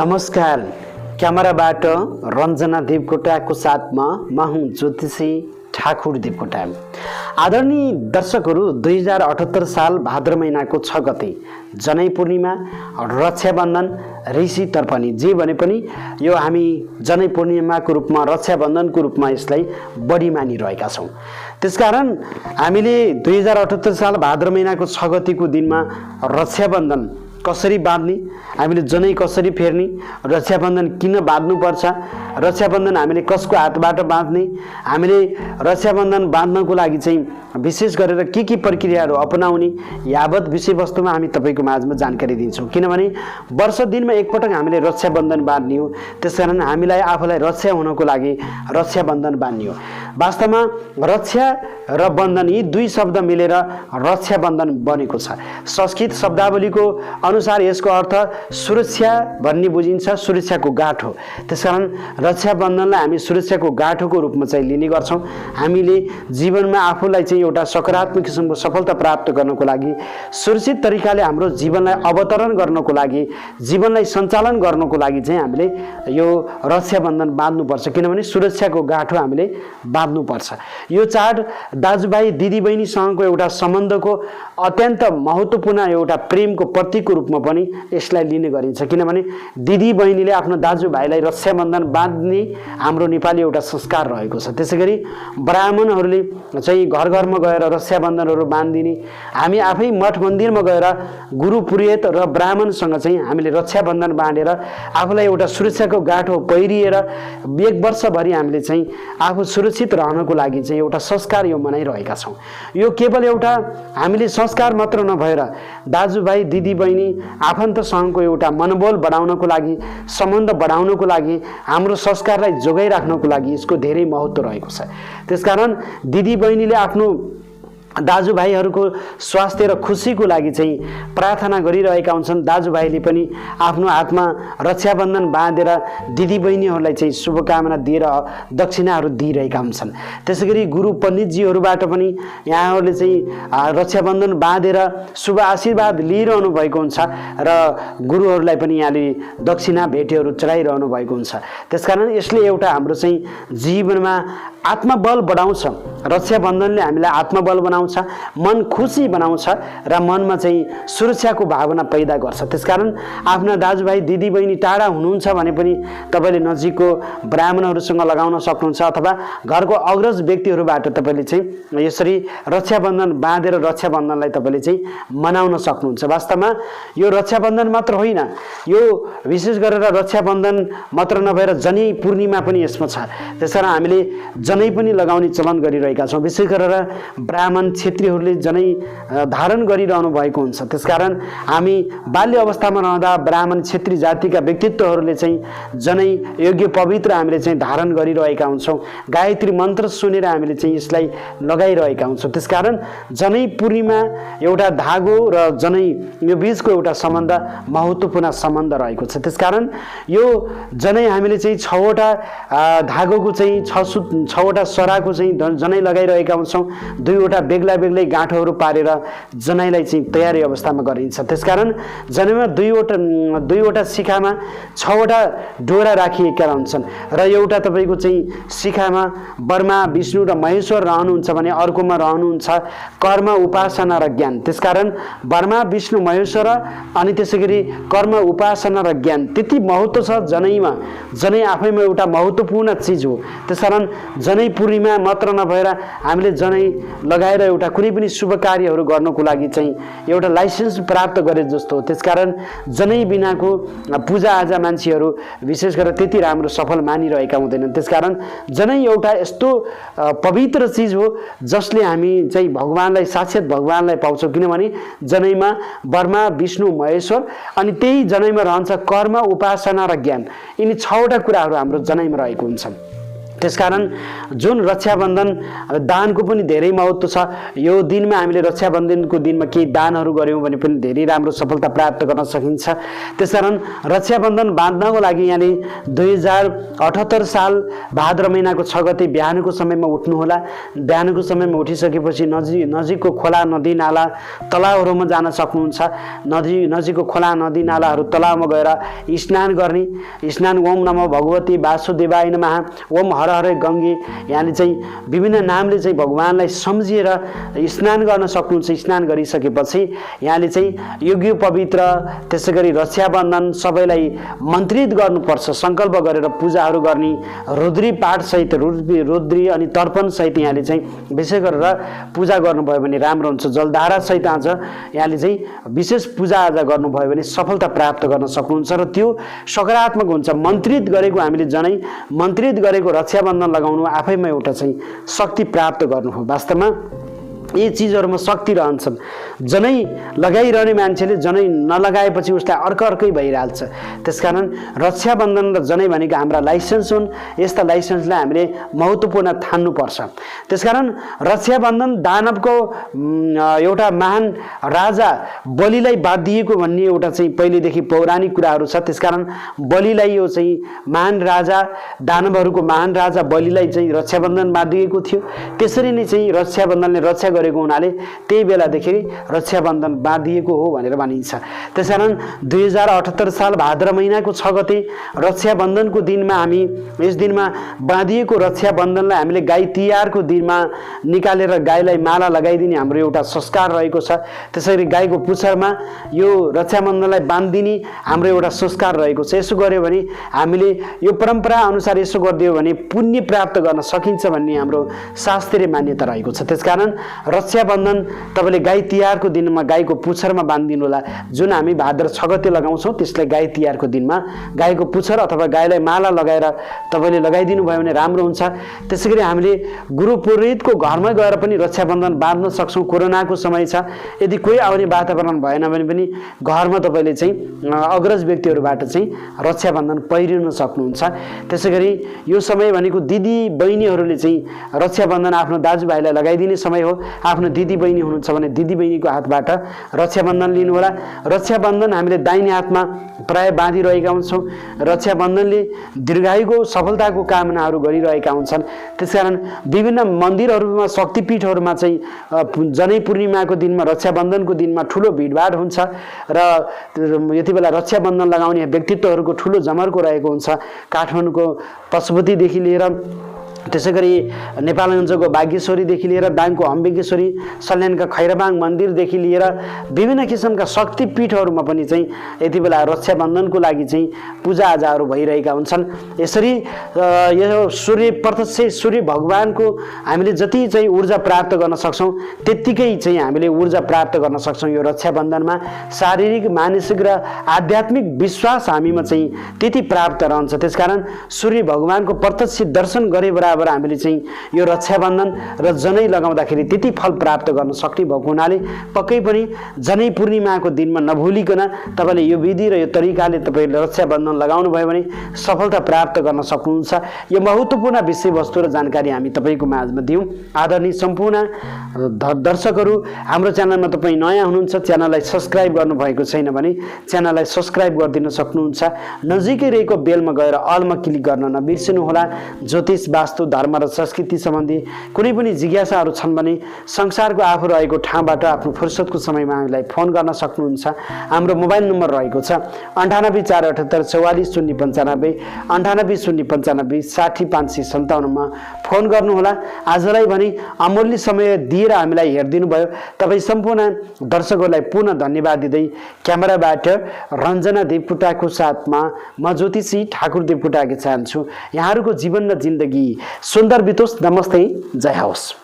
नमस्कार। क्यामेराबाट रञ्जना देवकोटाको साथमा म हुँ ज्योतिषी ठाकुर देवकोटा। आदरणीय दर्शकहरू, 2078 साल भाद्र महिनाको 6 गते जनै पूर्णिमा, रक्षाबन्धन, ऋषि तर्पणी जे भने पनि यो हामी जनै पूर्णिमाको रूपमा, रक्षाबन्धनको रूपमा यसलाई बढी मानिरहेका छौँ। त्यसकारण हामीले 2078 साल भाद्र महिनाको 6 गतेको दिनमा रक्षाबन्धन कसरी बाँध्ने, हामीले जनै कसरी फेर्ने, रक्षाबन्धन किन बाँध्नुपर्छ, रक्षाबन्धन हामीले कसको हातबाट बाँध्ने, हामीले रक्षाबन्धन बाँध्नको लागि चाहिँ विशेष गरेर के प्रक्रियाहरू अपनाउने, यावत विषयवस्तुमा हामी तपाईँको माझमा जानकारी दिन्छौँ। किनभने वर्ष दिनमा एकपटक हामीले रक्षाबन्धन बाँध्ने हो। त्यसकारण हामीलाई आफूलाई रक्षा हुनको लागि रक्षाबन्धन बाँध्ने हो। वास्तवमा रक्षा र बन्धन यी दुई शब्द मिलेर रक्षाबन्धन बनेको छ। संस्कृत शब्दावलीको अनुसार यसको अर्थ सुरक्षा भन्ने बुझिन्छ, सुरक्षाको गाँठ हो। त्यसकारण रक्षाबन्धनलाई हामी सुरक्षाको गाँठोको रूपमा चाहिँ लिने गर्छौँ। हामीले जीवनमा आफूलाई चाहिँ एउटा सकारात्मक किसिमको सफलता प्राप्त गर्नको लागि, सुरक्षित तरिकाले हाम्रो जीवनलाई अवतरण गर्नको लागि, जीवनलाई सञ्चालन गर्नको लागि चाहिँ हामीले यो रक्षाबन्धन बाँध्नुपर्छ। किनभने सुरक्षाको गाँठो हामीले बाँध्नुपर्छ। यो चाड दाजुभाइ दिदीबहिनीसँगको एउटा सम्बन्धको अत्यन्त महत्त्वपूर्ण एउटा प्रेमको प्रतीकको रूपमा पनि यसलाई लिने गरिन्छ। किनभने दिदीबहिनीले आफ्नो दाजुभाइलाई रक्षाबन्धन बाँध्ने हाम्रो नेपाली एउटा संस्कार रहेको छ। त्यसैगरी ब्राह्मणहरूले चाहिँ घर घरमा गएर रक्षाबन्धनहरू बाँधिदिने, हामी आफै मठ मन्दिरमा गएर गुरु पुरोहित र ब्राह्मणसँग चाहिँ हामीले रक्षाबन्धन बाँधेर आफूलाई एउटा सुरक्षाको गाँठो पहिरिएर 1 वर्षभरि हामीले चाहिँ आफू सुरक्षित रहनको लागि चाहिँ एउटा संस्कार यो मनाइरहेका छौँ। यो केवल एउटा हामीले संस्कार मात्र नभएर दाजुभाइ दिदीबहिनी आफन्तसँगको एउटा मनोबल बढाउनको लागि, सम्बन्ध बढाउनको लागि, हाम्रो संस्कारलाई जोगाइराख्नको लागि यसको धेरै महत्त्व रहेको छ। त्यसकारण दिदीबहिनीले आफ्नो दाजुभाइहरूको स्वास्थ्य र खुसीको लागि चाहिँ प्रार्थना गरिरहेका हुन्छन्। दाजुभाइले पनि आफ्नो हातमा रक्षाबन्धन बाँधेर दिदीबहिनीहरूलाई चाहिँ शुभकामना दिएर दक्षिणाहरू दिइरहेका हुन्छन्। त्यसैगरी गुरु पण्डितजीहरूबाट पनि यहाँहरूले चाहिँ रक्षाबन्धन बाँधेर शुभ आशीर्वाद लिइरहनु भएको हुन्छ र गुरुहरूलाई पनि यहाँले दक्षिणा भेटीहरू चढाइरहनु भएको हुन्छ। त्यसकारण यसले एउटा हाम्रो चाहिँ जीवनमा आत्मबल बढाउँछ। रक्षाबन्धनले हामीलाई आत्मबल बनाउँछ, मन खुसी बनाउँछ र मनमा चाहिँ सुरक्षाको भावना पैदा गर्छ। त्यसकारण आफ्ना दाजुभाइ दिदीबहिनी टाढा हुनुहुन्छ भने पनि तपाईँले नजिकको ब्राह्मणहरूसँग लगाउन सक्नुहुन्छ अथवा घरको अग्रज व्यक्तिहरूबाट तपाईँले चाहिँ यसरी रक्षाबन्धन बाँधेर रक्षाबन्धनलाई तपाईँले चाहिँ मनाउन सक्नुहुन्छ। वास्तवमा यो रक्षाबन्धन मात्र होइन, यो विशेष गरेर रक्षाबन्धन मात्र नभएर जनै पूर्णिमा पनि यसमा छ। त्यसकारण हामीले जनै पनि लगाउने चलन गरिरहेका छौँ। विशेष गरेर ब्राह्मण क्षेत्रीहरूले जनै धारण गरिरहनु भएको हुन्छ। त्यसकारण हामी बाल्य अवस्थामा रहँदा ब्राह्मण क्षेत्री जातिका व्यक्तित्वहरूले चाहिँ जनै योग्य पवित्र हामीले चाहिँ धारण गरिरहेका हुन्छौँ। गायत्री मन्त्र सुनेर हामीले चाहिँ यसलाई लगाइरहेका हुन्छौँ। त्यसकारण जनै पूर्णिमा एउटा धागो र जनै यो बीचको एउटा सम्बन्ध महत्त्वपूर्ण सम्बन्ध रहेको छ। त्यसकारण यो जनै हामीले चाहिँ 6वटा धागोको चाहिँ 6वटा सराको चाहिँ जनै लगाइरहेका हुन्छौँ। 2वटा बेग्ला बेग्लै गाँठोहरू पारेर जनैलाई चाहिँ तयारी अवस्थामा गरिन्छ। त्यसकारण जनैमा 2वटा शिखामा 6वटा डोरा राखिएका हुन्छन् र एउटा तपाईँको चाहिँ शिखामा ब्रह्मा विष्णु र महेश्वर रहनुहुन्छ भने अर्कोमा रहनुहुन्छ कर्म उपासना र ज्ञान। त्यसकारण ब्रह्मा विष्णु महेश्वर अनि त्यसैगरी कर्म उपासना र ज्ञान त्यति महत्त्व छ जनैमा। जनै आफैमा एउटा महत्त्वपूर्ण चिज हो। त्यसकारण जनै पूर्णिमा मात्र नभएर हामीले जनै लगाएर एउटा कुनै पनि शुभ कार्यहरू गर्नको लागि चाहिँ एउटा लाइसेन्स प्राप्त गरे जस्तो हो। त्यसकारण जनै बिनाको पूजाआजा मान्छेहरू विशेष गरेर त्यति राम्रो सफल मानिरहेका हुँदैनन्। त्यसकारण जनै एउटा यस्तो पवित्र चिज हो जसले हामी चाहिँ भगवानलाई, साक्षात् भगवानलाई पाउँछौँ। किनभने जनैमा ब्रह्मा विष्णु महेश्वर अनि त्यही जनैमा रहन्छ कर्म उपासना र ज्ञान। यिनी 6वटा कुराहरू हाम्रो जनैमा रहेको हुन्छ। त्यसकारण जुन रक्षाबन्धन दानको पनि धेरै महत्त्व छ। यो दिनमा हामीले रक्षाबन्धनको दिनमा केही दानहरू गऱ्यौँ भने पनि धेरै राम्रो सफलता प्राप्त गर्न सकिन्छ। त्यसकारण रक्षाबन्धन बाँध्नको लागि यहाँले 2078 साल भाद्र महिनाको 6 गते बिहानको समयमा उठ्नुहोला। बिहानको समयमा उठिसकेपछि नजिकको खोला नदी नाला तलाउहरूमा जान सक्नुहुन्छ। नजिकको खोला नदी नालाहरू तलाउमा गएर स्नान गर्ने। स्नान ओम नमो भगवती वासुदेवाय नमः, ओम हर हरे गङ्गे, यहाँले चाहिँ विभिन्न नामले चाहिँ भगवानलाई सम्झिएर स्नान गर्न सक्नुहुन्छ। स्नान गरिसकेपछि यहाँले चाहिँ योग्य पवित्र त्यसै गरी रक्षाबन्धन सबैलाई मन्त्रित गर्नुपर्छ। सङ्कल्प गरेर पूजाहरू गर्ने, रुद्री पाठसहित रुद्री अनि तर्पणसहित यहाँले चाहिँ विशेष गरेर पूजा गर्नुभयो भने राम्रो हुन्छ। जलधारासहित आज यहाँले चाहिँ विशेष पूजाआजा गर्नुभयो भने सफलता प्राप्त गर्न सक्नुहुन्छ र त्यो सकारात्मक हुन्छ। मन्त्रित गरेको हामीले जनै मन्त्रित गरेको रक्षाबन्धन लगाउनु आफैमा एउटा चाहिँ शक्ति प्राप्त गर्नु हो। वास्तवमा यी चिजहरूमा शक्ति रहन्छन्। जनै लगाइरहने मान्छेले जनै नलगाएपछि उसलाई अर्कै भइहाल्छ। त्यसकारण रक्षाबन्धन र जनै भनेको हाम्रा लाइसेन्स हुन्। यस्ता लाइसेन्सलाई हामीले महत्त्वपूर्ण ठान्नुपर्छ। त्यसकारण रक्षाबन्धन दानवको एउटा महान राजा बलिलाई बाँधिएको भन्ने एउटा चाहिँ पहिलेदेखि पौराणिक कुराहरू छ। त्यसकारण बलिलाई यो चाहिँ महान राजा दानवहरूको महान राजा बलिलाई चाहिँ रक्षाबन्धन बाँधिएको थियो। त्यसरी नै चाहिँ रक्षाबन्धनले रक्षा गरेको हुनाले त्यही बेलादेखि रक्षाबन्धन बाँधिएको हो भनेर भनिन्छ। त्यसकारण 2078 साल भाद्र महिनाको 6 गते रक्षाबन्धनको दिनमा हामी यस दिनमा बाँधिएको रक्षाबन्धनलाई हामीले गाई तिहारको दिनमा निकालेर गाईलाई माला लगाइदिने हाम्रो एउटा संस्कार रहेको छ। त्यसरी गाईको पुच्छरमा यो रक्षाबन्धनलाई बाँधिदिने हाम्रो एउटा संस्कार रहेको छ। यसो गर्यो भने हामीले यो परम्परा अनुसार यसो गरिदियो भने पुण्य प्राप्त गर्न सकिन्छ भन्ने हाम्रो शास्त्रीय मान्यता रहेको छ। त्यसकारण रक्षाबन्धन तपाईँले गाई तिहारको दिनमा गाईको पुच्छरमा बाँधिदिनु होला। जुन हामी भाद्र 6 गते लगाउँछौँ त्यसलाई गाई तिहारको दिनमा गाईको पुच्छर अथवा गाईलाई माला लगाएर तपाईँले लगाइदिनु भयो भने राम्रो हुन्छ। त्यसै गरी हामीले गुरु पुरोहितको घरमा गएर पनि रक्षाबन्धन बाँध्न सक्छौँ। कोरोनाको समय छ, यदि कोही आउने वातावरण भएन भने पनि घरमा तपाईँले चाहिँ अग्रज व्यक्तिहरूबाट चाहिँ रक्षाबन्धन पहिरिन सक्नुहुन्छ। त्यसै गरी यो समय भनेको दिदी बहिनीहरूले चाहिँ रक्षाबन्धन आफ्नो दाजुभाइलाई लगाइदिने समय हो। आफ्नो दिदी बहिनी हुनुहुन्छ भने दिदी बहिनीको हातबाट रक्षाबन्धन लिनु होला। रक्षाबन्धन हामीले दाहिने हातमा प्राय बाँधिरहेका हुन्छौँ। रक्षाबन्धनले दीर्घायुको सफलताको कामनाहरू गरिरहेका हुन्छन्। त्यसकारण विभिन्न मन्दिरहरूमा शक्तिपीठहरूमा चाहिँ जनै पूर्णिमाको दिनमा रक्षाबन्धनको दिनमा ठुलो भिडभाड हुन्छ र यति बेला रक्षाबन्धन लगाउने व्यक्तित्वहरूको ठुलो जमर्को रहेको हुन्छ। काठमाडौँको पशुपतिदेखि लिएर त्यसै गरी नेपालगञ्जको बागेश्वरीदेखि लिएर दाङको अम्बिकेश्वरी, सल्यानका खैरबाङ मन्दिरदेखि लिएर विभिन्न किसिमका शक्तिपीठहरूमा पनि चाहिँ यति बेला रक्षाबन्धनको लागि चाहिँ पूजाआजाहरू भइरहेका हुन्छन्। यसरी यो प्रत्यक्ष सूर्य भगवानको हामीले जति चाहिँ ऊर्जा प्राप्त गर्न सक्छौँ त्यत्तिकै चाहिँ हामीले ऊर्जा प्राप्त गर्न सक्छौँ। यो रक्षाबन्धनमा शारीरिक, मानसिक र आध्यात्मिक विश्वास हामीमा चाहिँ त्यति प्राप्त रहन्छ। त्यसकारण सूर्य भगवानको प्रत्यक्ष दर्शन गरे बराबर हामीले चाहिँ यो रक्षाबन्धन र जनै लगाउँदाखेरि त्यति फल प्राप्त गर्न सक्ने भएको हुनाले पक्कै पनि जनै पूर्णिमाको दिनमा नभुलिकन तपाईँले यो विधि र यो तरिकाले तपाईँले रक्षाबन्धन लगाउनु भयो भने सफलता प्राप्त गर्न सक्नुहुन्छ। यो महत्त्वपूर्ण विषयवस्तु र जानकारी हामी तपाईँको माझमा दियौँ। आदरणीय सम्पूर्ण दर्शकहरू, हाम्रो च्यानलमा तपाईँ नयाँ हुनुहुन्छ, च्यानललाई सब्सक्राइब गर्नुभएको छैन भने च्यानललाई सब्सक्राइब गरिदिन सक्नुहुन्छ। नजिकै रहेको बेलमा गएर अलमा क्लिक गर्न नबिर्सिनुहोला। ज्योतिष, वास्तु, धर्म र संस्कृति सम्बन्धी कुनै पनि जिज्ञासाहरू छन् भने संसारको आफू रहेको ठाउँबाट आफ्नो फुर्सदको समयमा हामीलाई फोन गर्न सक्नुहुन्छ। हाम्रो मोबाइल नम्बर रहेको छ 98 478 44 095 98 095 60 557 मा फोन गर्नुहोला। आजलाई भने अमूल्य समय दिएर हामीलाई हेरिदिनु भयो तपाईँ सम्पूर्ण दर्शकहरूलाई पुनः धन्यवाद दिँदै क्यामेराबाट रञ्जना देवकोटाको साथमा म ज्योतिषी ठाकुर देवकोटाकी चाहन्छु यहाँहरूको जीवन र जिन्दगी सुन्दर बितोस्। नमस्ते, जय होस्।